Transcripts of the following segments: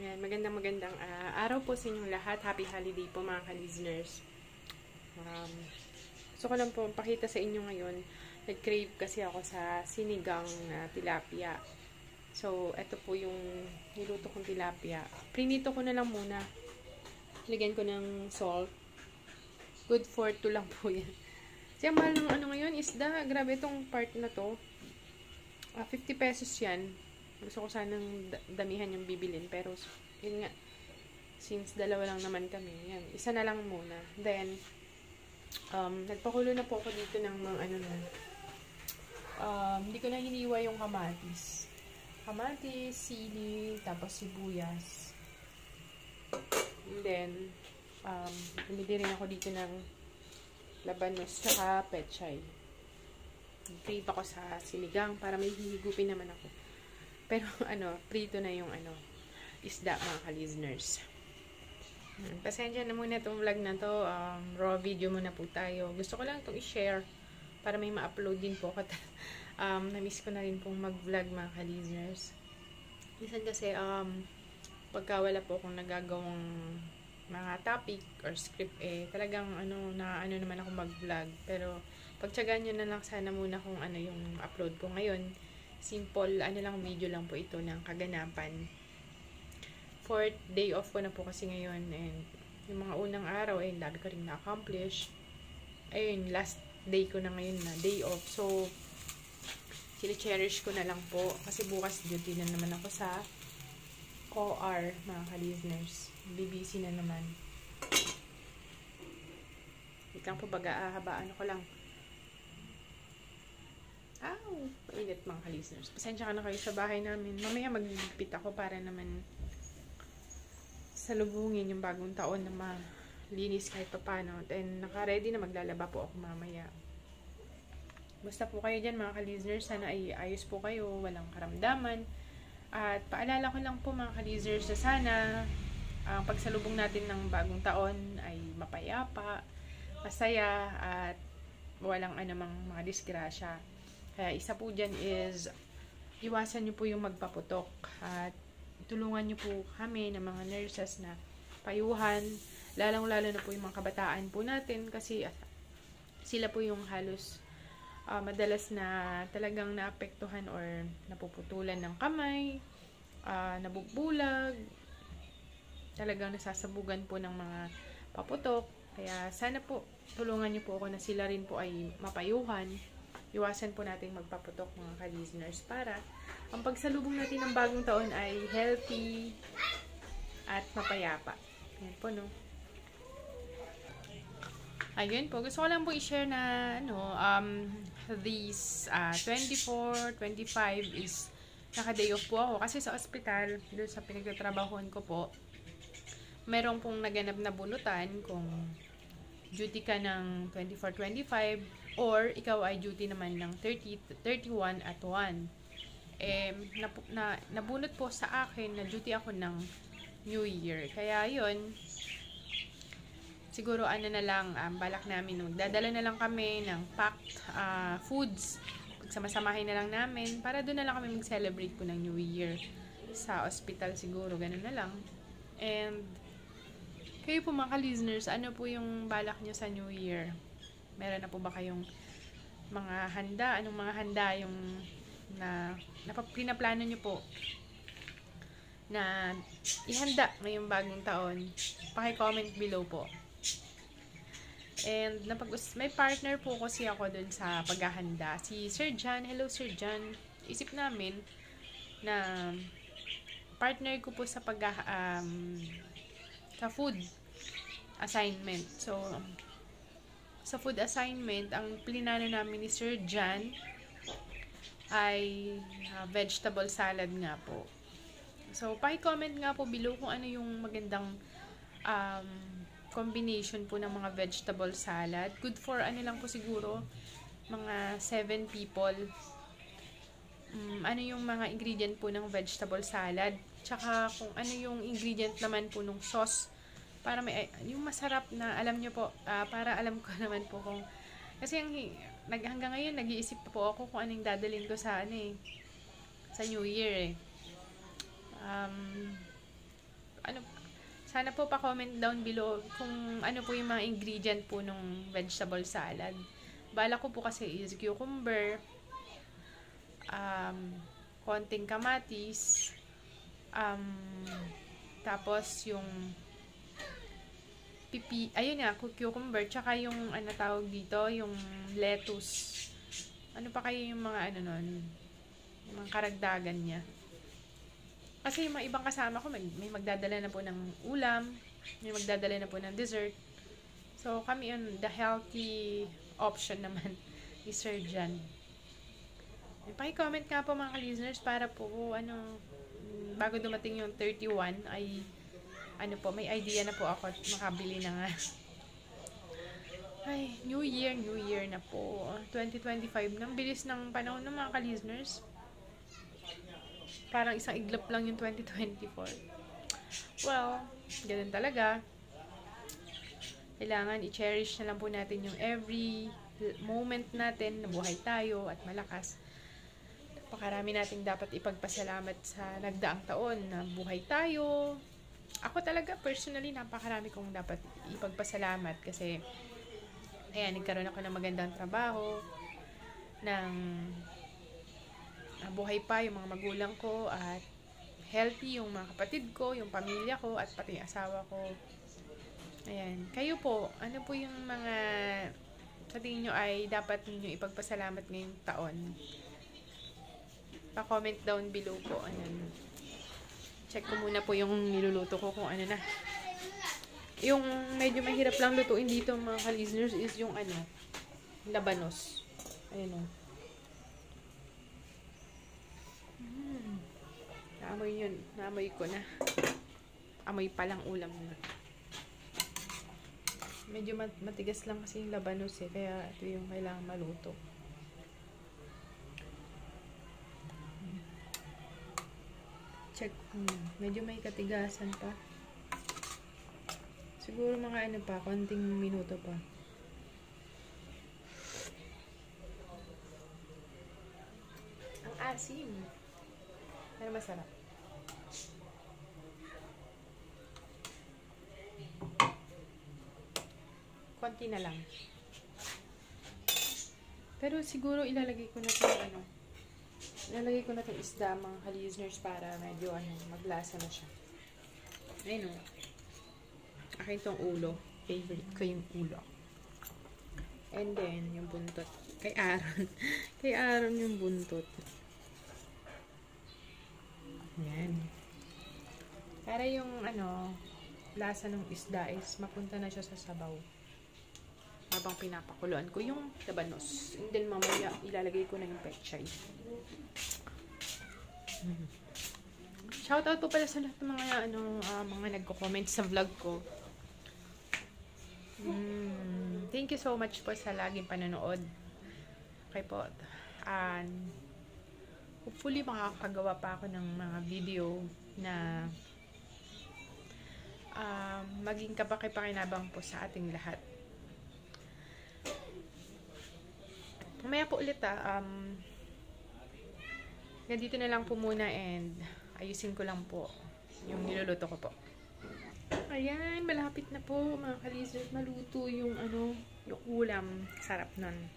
Ayan, magandang araw po sa inyong lahat. Happy holiday po mga ka-listeners. Gusto ko lang po pakita sa inyo ngayon. Nag-crave kasi ako sa sinigang na tilapia. So, ito po yung niluto kong tilapia. Prinito ko na lang muna. Lagyan ko ng salt. Good for 2 lang po yan. Kasi ang mahal ng ano ngayon, isda. Grabe itong part na to. 50 pesos yan. Gusto ko sanang damihan yung bibilin. Pero, yun nga. Since dalawa lang naman kami. Yan. Isa na lang muna. Then, nagpakulo na po ako dito ng mga ano na. Hindi ko na hiniwa yung kamatis. Kamatis, sili, tapos sibuyas. And then, bumili rin ako dito ng labanos, tsaka pechay. Crave ako sa sinigang para may hihigupin naman ako. Pero, prito na yung, isda, mga ka-listeners. Pasensya na muna itong vlog na to. Raw video muna po tayo. Gusto ko lang itong i-share para may ma-upload din po. Na-miss ko na rin pong mag-vlog, mga ka-listeners. Minsan kasi, pagka wala po akong nagagawang mga topic or script, talagang, naman ako mag-vlog. Pero, pagtsagaan nyo na lang sana muna kung ano yung upload ko ngayon. Simple, video lang po ito ng kaganapan. 4th day off ko na po kasi ngayon. And yung mga unang araw, dami ko rin na-accomplish. Ayun, last day ko na ngayon na day off. So, cherish ko na lang po. Kasi bukas duty na naman ako sa OR, mga ka-listeners. BBC na naman. Ikang po baga, habaan ko lang. Painit mga ka-listeners. Pasensya ka na kayo sa bahay namin. Mamaya magbibigpit ako para naman salubungin yung bagong taon na malinis kahit papano. And naka-ready na maglalaba po ako mamaya. Basta po kayo dyan mga ka-listeners. Sana ay ayos po kayo. Walang karamdaman. At paalala ko lang po mga ka-listeners na sana ang pagsalubong natin ng bagong taon ay mapayapa, masaya, at walang anumang mga disgrasya. Kaya isa po dyan is iwasan nyo po yung magpaputok at tulungan nyo po kami ng mga nurses na payuhan, lalong-lalo na po yung mga kabataan po natin kasi sila po yung halos madalas na talagang naapektuhan or napuputulan ng kamay, nabugbulag, talagang nasasabugan po ng mga paputok. Kaya sana po tulungan nyo po ako na sila rin po ay mapayuhan. Iwasan po natin magpaputok mga ka-listeners para ang pagsalubong natin ng bagong taon ay healthy at mapayapa. Ayan po, no? Ayun po. Gusto ko lang po i-share na, this 24, 25 is naka-day off po ako. Kasi sa ospital, doon sa pinagtatrabahoan ko po, merong pong naganap na bunutan kung duty ka ng 24, 25 or ikaw ay duty naman ng 30, 31 at 1. Nabunot po sa akin na duty ako ng New Year. Kaya yun, siguro na lang, balak namin, dadala na lang kami ng packed foods. Pagsama-samahin na lang namin para doon na lang kami mag-celebrate po ng New Year. Sa hospital siguro, ganun na lang. And kayo po mga ka-listeners, ano po yung balak nyo sa New Year? Meron na po ba kayong mga handa? Anong mga handa yung pinaplano nyo po na ihanda ngayong bagong taon? Paki-comment below po. And may partner po kasi ako dun sa paghahanda. Si Sir John. Hello Sir John. Isip namin na partner ko po sa sa food assignment. So, sa food assignment, ang plinano namin ni Sir John ay vegetable salad nga po. So, paki-comment nga po below kung ano yung magandang combination po ng mga vegetable salad. Good for lang po siguro, mga 7 people. Ano yung mga ingredient po ng vegetable salad. Tsaka kung ano yung ingredient naman po ng sauce para may yung masarap na alam nyo po, para alam ko naman po kung kasi hanggang ngayon nag-iisip po ako kung anong dadalhin ko sa sa New Year Sana po pa-comment down below kung ano po yung mga ingredient po nung vegetable salad. Bala ko po kasi is cucumber, konting kamatis, tapos yung ayun nga, cucumber, tsaka yung ano tawag dito, yung lettuce. Ano pa kayo yung mga ano nun, yung mga karagdagan niya. Kasi yung mga ibang kasama ko, may magdadala na po ng ulam, may magdadala na po ng dessert. So, kami yun, the healthy option naman is Sir Jan. Paki-comment nga po mga ka-listeners para po, bago dumating yung 31, ay, may idea na po ako at makabili na nga. Ay, New Year na po. 2025, nang bilis ng panahon ng mga ka-listeners. Parang isang iglap lang yung 2024. Well, ganun talaga. Kailangan i-cherish na lang po natin yung every moment natin na buhay tayo at malakas. Napakarami nating dapat ipagpasalamat sa nagdaang taon na buhay tayo. Ako talaga, personally, napakarami kong dapat ipagpasalamat kasi nagkaroon ako ng magandang trabaho, ng buhay pa yung mga magulang ko at healthy yung mga kapatid ko, yung pamilya ko at pati yung asawa ko. Ayan. Kayo po, ano po yung mga sa tingin nyo ay dapat ninyo ipagpasalamat ngayong taon? Pa-comment down below po. Check ko muna po yung niluluto ko kung ano na. Yung medyo mahirap lang lutuin dito mga ka-listeners is yung labanos. Ayan o. Naamoy yun. Naamoy ko na. Amoy palang ulam na. Medyo matigas lang kasi yung labanos kaya ito yung kailangan maluto. Check. Medyo may katigasan pa. Siguro mga konting minuto pa. Ang asim. Pero masarap. Konti na lang. Pero siguro ilalagay ko na itong ilalagay ko na itong isda mga ka-listeners para medyo maglasa na siya. Ayun o. Akin itong ulo. Favorite ko yung ulo. And then, yung buntot. Kay Aaron. Kay Aaron yung buntot. Yan. Para yung lasa ng isda is mapunta na siya sa sabaw. Habang pinapakuluan ko yung labanos. And then mamaya ilalagay ko na yung pechay. Shoutout po pala sa lahat ng mga nagko-comment sa vlog ko. Thank you so much po sa laging panonood. Okay po. And hopefully makakagawa pa ako ng mga video na maging kapaki-pakinabang po sa ating lahat. Mamaya po ulit ganito na lang po muna and ayusin ko lang po yung niluluto ko po. Ayan, malapit na po mga ka-listeners maluto yung yung ulam. Sarap nun.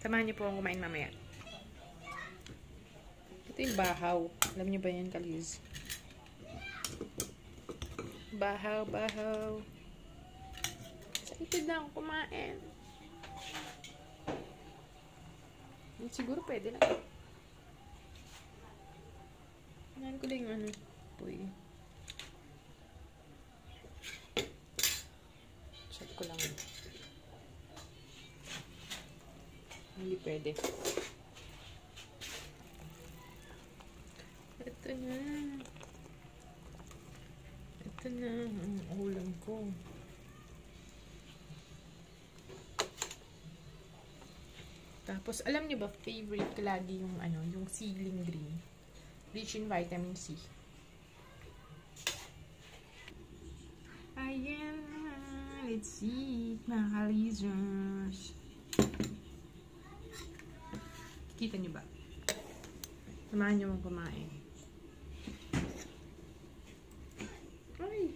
Samahan niyo po akong kumain mamaya. Ito yung bahaw. Alam niyo ba yan, ka-liz? Bahaw. Excited na akong kumain. Siguro pwede na. Tingnan ko lang yung puy. Check ko lang. Hindi pwede. Ito na. Ito na ang ulam ko. Tapos, alam niyo ba, favorite ko lagi yung yung ceiling green. Rich in vitamin C. Ayan. Let's see. Mga ka-lasers. Kita niyo ba? Samahan niyo mong kumain. Ay!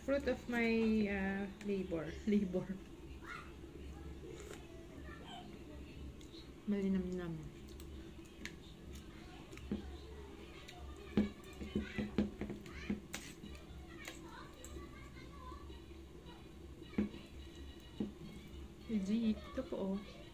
Fruit of my labor. Labor. Malinamnam. Legit. Ito po oh.